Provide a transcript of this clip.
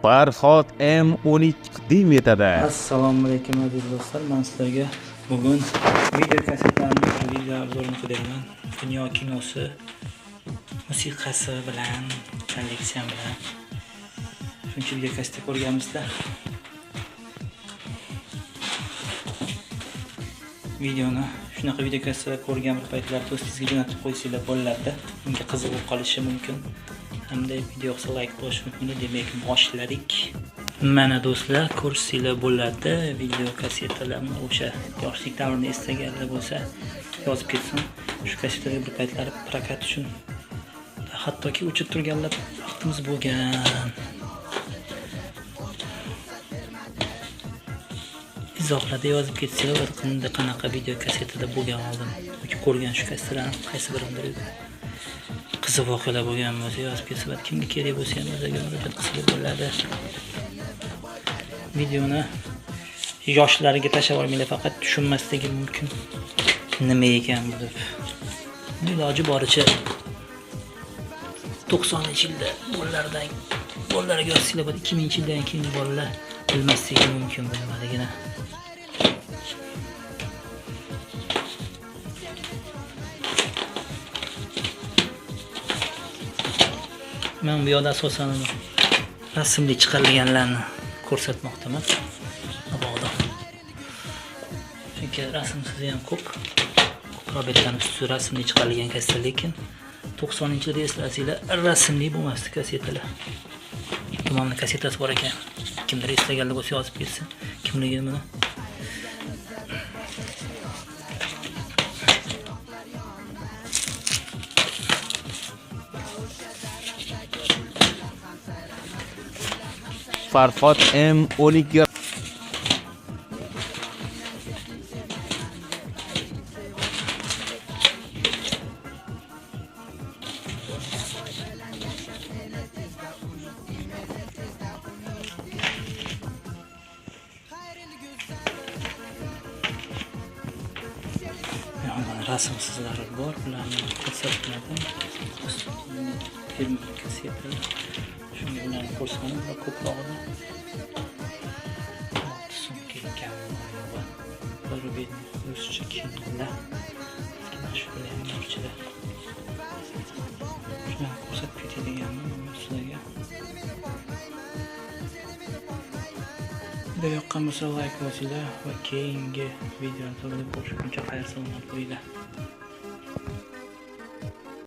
Farhod M12 taqdim etadi. Assalomu alaykum aziz do'stlar. Men sizlarga bugun video kasetlarning video obzorini qilaman. Dunyo kinosi musiqasi bilan, kolleksiyam bilan. Shuncha video kaset ko'rganmizda. Videoni shunaqa video kasetlar ko'rgan bir paytlar do'stingizga jo'natib qo'ysanglar bo'ladida. Unga qiziqib qolishi mumkin. Hamda video yoqsa like qo'yish mumkin. Demak, boshladik. Mana do'stlar, ko'rsanglar bo'ladi. Video kasetalarni o'sha yoshlik davrini eslaganlar bo'lsa, yozib ketsin. Shu kasetalar bir paytlar prokat uchun hattoki o'chib turganlar vaqtimiz bo'lgan. Izohlarda yozib ketsanglar, qanaqa video kasetada bo'lgan oldin yoki ko'rgan shu kasetalarni qaysi birindir qiziq voqealar bo'lgan bo'lsa yozib ketsalar, kimga kerak bo'lsa ham o'ziga murojaat qilsa bo'ladi. Videoni yoshlarga tashlab olmanglar, faqat tushunmasligi mumkin nima ekan bu deb. Iloji boricha 90-yilda bolalarga yozsanglar, 2000-yildan keyin bolalar bilmasligi mumkin bu nimaligini. Men bu yerda asosan rasmli chiqarilganlarni ko'rsatmoqdaman. Mabodo. Chunki rasmsiz ham ko'p. Robotdan ustida rasmli chiqarilgan kasseta, lekin 90-yilda eslasanglar rasmli bo'lmasdi kasetalar. Tomoni kasetasi bor ekan. Kimdir eslaganlar bo'lsa yozib ketsin. Kimligini buni Farhod M12 rasmsizlari bor, ularni ko'rsatmadim. Film kaseta. Shunga ularni ko'rsatim va ko'prog'ini. So'm kelgan. Robot ruscha kinolar. Mashhur ham orchada. Shuni ko'rsatib ketadiganman sizlarga. Video yoqqan bo'lsa like bosinglar va keyingi videoni ko'rishguncha xayr salomat bo'linglar.